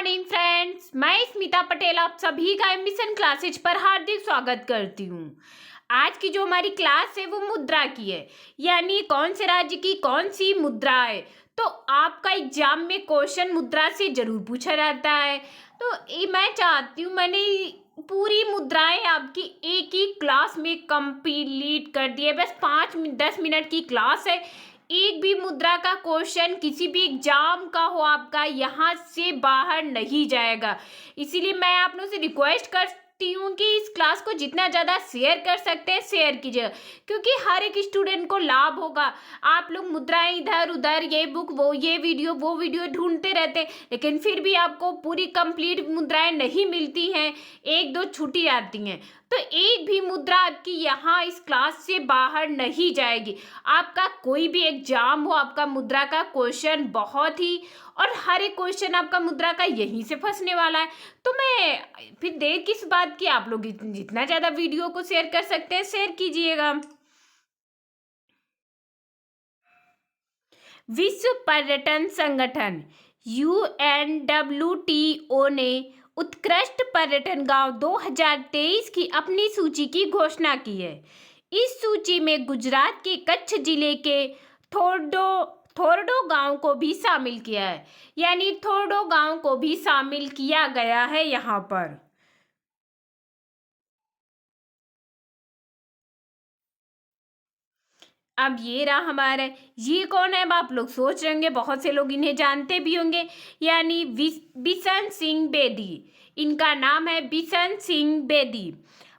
Morning friends, मैं स्मिता पटेल आप सभी का एम्बिशन क्लासेज पर हार्दिक स्वागत करती हूँ। आज की जो हमारी क्लास है वो मुद्रा की है, यानी कौन से राज्य की कौन सी मुद्रा है। तो आपका एग्जाम में क्वेश्चन मुद्रा से जरूर पूछा जाता है। तो मैं चाहती हूँ, मैंने पूरी मुद्राएं आपकी एक ही क्लास में कंप्लीट कर दी है। बस 5-10 मिनट की क्लास है। एक भी मुद्रा का क्वेश्चन किसी भी एग्जाम का हो आपका यहाँ से बाहर नहीं जाएगा। इसीलिए मैं आप लोगों से रिक्वेस्ट करती हूँ कि इस क्लास को जितना ज़्यादा शेयर कर सकते हैं शेयर कीजिए, क्योंकि हर एक स्टूडेंट को लाभ होगा। आप लोग मुद्राएं इधर उधर ये बुक वो ये वीडियो वो वीडियो ढूंढते रहते हैं, लेकिन फिर भी आपको पूरी कंप्लीट मुद्राएं नहीं मिलती हैं, एक दो छूटी जाती हैं। तो एक भी मुद्रा आपकी यहाँ इस क्लास से बाहर नहीं जाएगी। आपका कोई भी एग्जाम हो, आपका मुद्रा का क्वेश्चन बहुत ही और हर एक क्वेश्चन आपका मुद्रा का यहीं से फंसने वाला है। तो मैं फिर देर किस बात की, आप लोग जितना ज़्यादा वीडियो को शेयर कर सकते हैं शेयर कीजिएगा। विश्व पर्यटन संगठन UNWTO ने उत्कृष्ट पर्यटन गांव 2023 की अपनी सूची की घोषणा की है। इस सूची में गुजरात के कच्छ जिले के थोरडो गांव को भी शामिल किया है, यानी थोरडो गांव को भी शामिल किया गया है यहाँ पर। अब ये रहा हमारा, ये कौन है अब आप लोग सोच रहे होंगे, बहुत से लोग इन्हें जानते भी होंगे, यानी बिशन सिंह बेदी। इनका नाम है बिशन सिंह बेदी।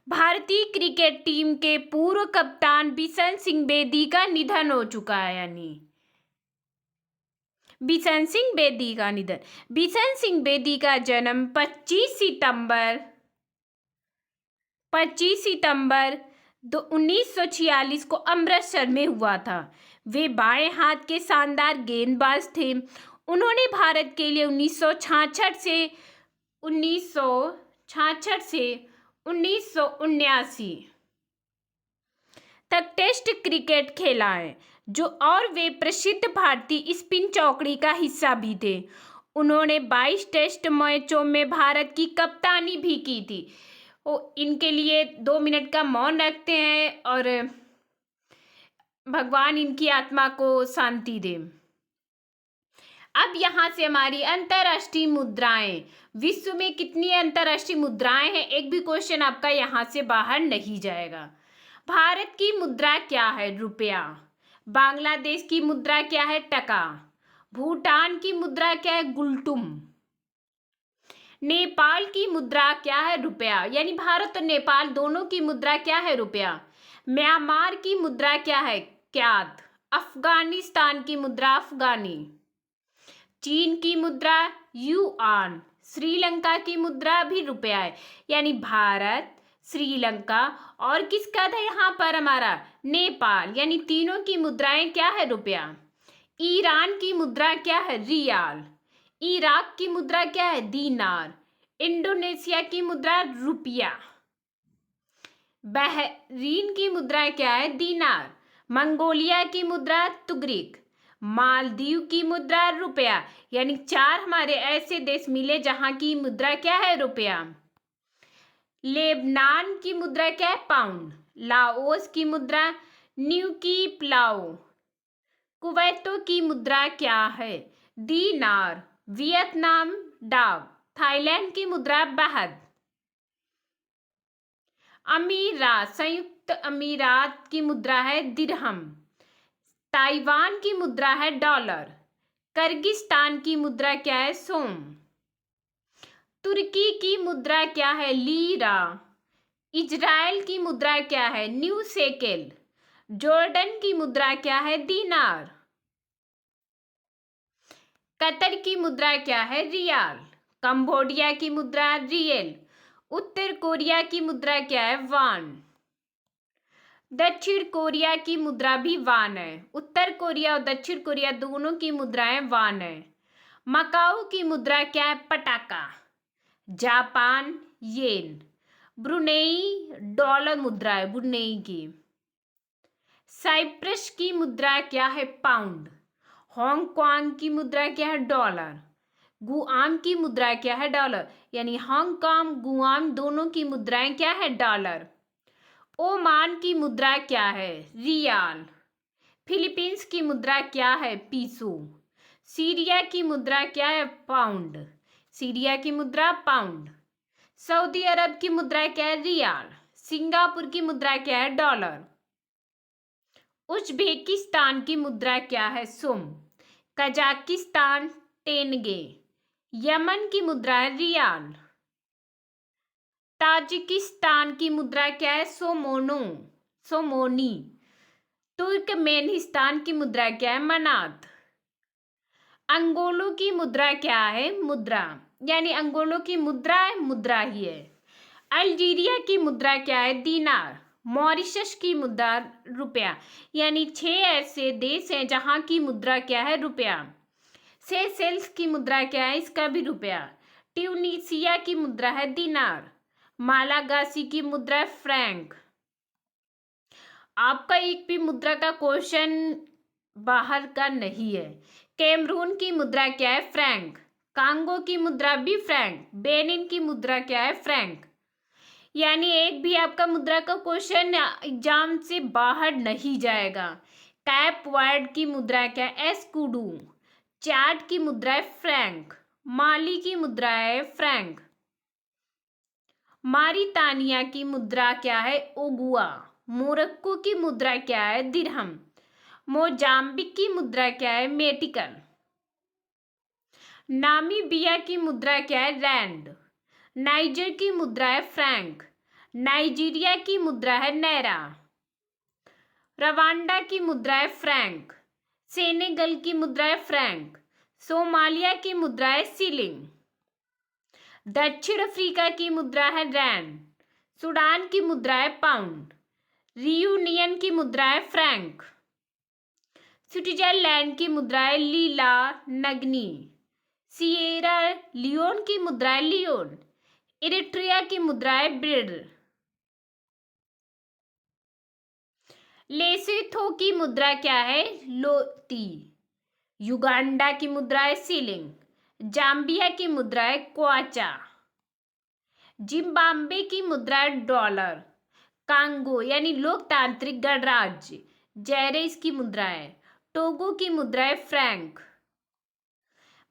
भारतीय क्रिकेट टीम के पूर्व कप्तान बिशन सिंह बेदी का निधन हो चुका है, यानी बिशन सिंह बेदी का निधन। बिशन सिंह बेदी का जन्म 25 सितंबर 1946 को अमृतसर में हुआ था। वे बाएं हाथ के शानदार गेंदबाज थे। उन्होंने भारत के लिए 1966 से 1979 तक टेस्ट क्रिकेट खेला है, और वे प्रसिद्ध भारतीय स्पिन चौकड़ी का हिस्सा भी थे। उन्होंने 22 टेस्ट मैचों में भारत की कप्तानी भी की थी। इनके लिए 2 मिनट का मौन रखते हैं और भगवान इनकी आत्मा को शांति दे। अब यहाँ से हमारी अंतर्राष्ट्रीय मुद्राएं, विश्व में कितनी अंतर्राष्ट्रीय मुद्राएं हैं, एक भी क्वेश्चन आपका यहाँ से बाहर नहीं जाएगा। भारत की मुद्रा क्या है? रुपया। बांग्लादेश की मुद्रा क्या है? टका। भूटान की मुद्रा क्या है? गुल्टुम। नेपाल की मुद्रा क्या है? रुपया, यानी भारत और नेपाल दोनों की मुद्रा क्या है? रुपया। म्यांमार की मुद्रा क्या है? क्यात। अफगानिस्तान की मुद्रा अफगानी। चीन की मुद्रा युआन। श्रीलंका की मुद्रा भी रुपया है, यानी भारत, श्रीलंका और किसका था यहाँ पर हमारा? नेपाल, यानी तीनों की मुद्राएं क्या है? रुपया। ईरान की मुद्रा क्या है? रियाल। इराक की मुद्रा क्या है? दीनार। इंडोनेशिया की मुद्रा रुपया। बहरीन की मुद्रा क्या है? दीनार। मंगोलिया की मुद्रा तुगरिक। मालदीव की मुद्रा रुपया, यानी 4 हमारे ऐसे देश मिले जहां की मुद्रा क्या है? रुपया। लेबनान की मुद्रा क्या है? पाउंड। लाओस की मुद्रा न्यू की प्लाओ। कुवैतो की मुद्रा क्या है? दीनार। वियतनाम डाक। थाईलैंड की मुद्रा बहद। अमीरात, संयुक्त अमीरात की मुद्रा है दिरहम। ताइवान की मुद्रा है डॉलर। किर्गिस्तान की मुद्रा क्या है? सोम। तुर्की की मुद्रा क्या है? लीरा। इजराइल की मुद्रा क्या है? New shekel. जॉर्डन की मुद्रा क्या है? दीनार। कतर की मुद्रा क्या है? रियाल। कंबोडिया की मुद्रा रियल। उत्तर कोरिया की मुद्रा क्या है? वान। दक्षिण कोरिया की मुद्रा भी वान है। उत्तर कोरिया और दक्षिण कोरिया दोनों की मुद्राएं वान है। मकाऊ की मुद्रा क्या है? पटाका। जापान येन। ब्रुनेई डॉलर मुद्रा है ब्रुनेई की। साइप्रस की मुद्रा क्या है? पाउंड। हांगकांग की मुद्रा क्या है? डॉलर। गुआम की मुद्रा क्या है? डॉलर। यानी हांगकांग, गुआम दोनों की मुद्राएं क्या है? डॉलर। ओमान की मुद्रा क्या है? रियाल। फिलीपींस की मुद्रा क्या है? पीसो। सीरिया की मुद्रा क्या है? पाउंड। सीरिया की मुद्रा पाउंड। सऊदी अरब की मुद्रा क्या है? रियाल। सिंगापुर की मुद्रा क्या है? डॉलर। उज्बेकिस्तान की मुद्रा क्या है? सोम। कजाकिस्तान टेनगे। यमन की मुद्रा है रियाल। ताजिकिस्तान की मुद्रा क्या है? सोमोनो, सोमोनी। तुर्कमेनिस्तान की मुद्रा क्या है? मनात। अंगोलो की मुद्रा क्या है? मुद्रा। यानी अंगोलो की मुद्रा है, मुद्रा ही है। अल्जीरिया की मुद्रा क्या है? दीनार। मॉरिशस की मुद्रा रुपया। यानी 6 ऐसे देश हैं जहां की मुद्रा क्या है? रुपया। सेशेल्स की मुद्रा क्या है? इसका भी रुपया। ट्यूनीसिया की मुद्रा है दीनार। मालागासी की मुद्रा है फ्रैंक। आपका एक भी मुद्रा का क्वेश्चन बाहर का नहीं है। कैमरून की मुद्रा क्या है? फ्रैंक। कांगो की मुद्रा भी फ्रैंक। बेनिन की मुद्रा क्या है? फ्रैंक। यानी एक भी आपका मुद्रा का क्वेश्चन एग्जाम से बाहर नहीं जाएगा। कैप वर्ड की मुद्रा क्या है? एस्कुडू। चाड की मुद्रा है फ्रैंक। माली की मुद्रा है फ्रैंक। मारितानिया की मुद्रा क्या है? ओगुआ। मोरक्को की मुद्रा क्या है? दिरहम। मोजाम्बिक की मुद्रा क्या है? मेटिकल। नामीबिया की मुद्रा क्या है? रैंड। नाइजर की मुद्रा है फ्रैंक। नाइजीरिया की मुद्रा है नैरा। रवांडा की मुद्रा है फ्रैंक। सेनेगल की मुद्रा है फ्रैंक। सोमालिया की मुद्रा है सीलिंग। दक्षिण अफ्रीका की मुद्रा है रैंड। सूडान की मुद्रा है पाउंड। रियूनियन की मुद्रा है फ्रैंक। स्विट्जरलैंड की मुद्रा है लीला नगनी। सिएरा लियोन की मुद्रा है लियोन। इरिट्रिया की मुद्रा है ब्रिड। लेसोथो की मुद्रा क्या है? लोती। युगांडा की मुद्रा है सीलिंग। जाम्बिया की मुद्रा है क्वाचा। जिम्बाब्वे की मुद्रा है डॉलर। कांगो यानी लोकतांत्रिक गणराज्य, जैरेस की मुद्रा है। टोगो की मुद्रा है फ्रैंक।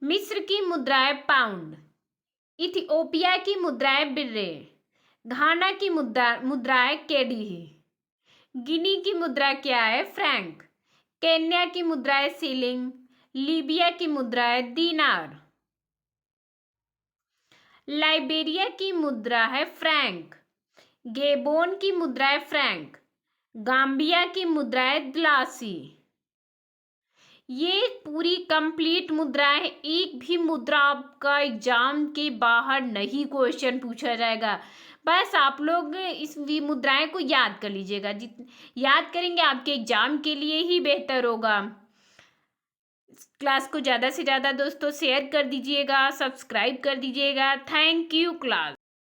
मिस्र की मुद्रा है पाउंड। इथियोपिया की मुद्रा है बिर्रे। घाना की मुद्रा है केडी। गिनी की मुद्रा क्या है? फ्रैंक। केन्या की मुद्रा है सीलिंग। लीबिया की मुद्रा है दीनार। लाइबेरिया की मुद्रा है फ्रैंक। गेबोन की मुद्रा है फ्रैंक। गाम्बिया की मुद्रा है ग्लासी। ये पूरी कंप्लीट मुद्रा है। एक भी मुद्रा आपका एग्जाम के बाहर नहीं क्वेश्चन पूछा जाएगा। बस आप लोग इस मुद्राएं को याद कर लीजिएगा। याद करेंगे आपके एग्जाम के लिए ही बेहतर होगा। क्लास को ज़्यादा से ज़्यादा दोस्तों शेयर कर दीजिएगा, सब्सक्राइब कर दीजिएगा। Thank you class.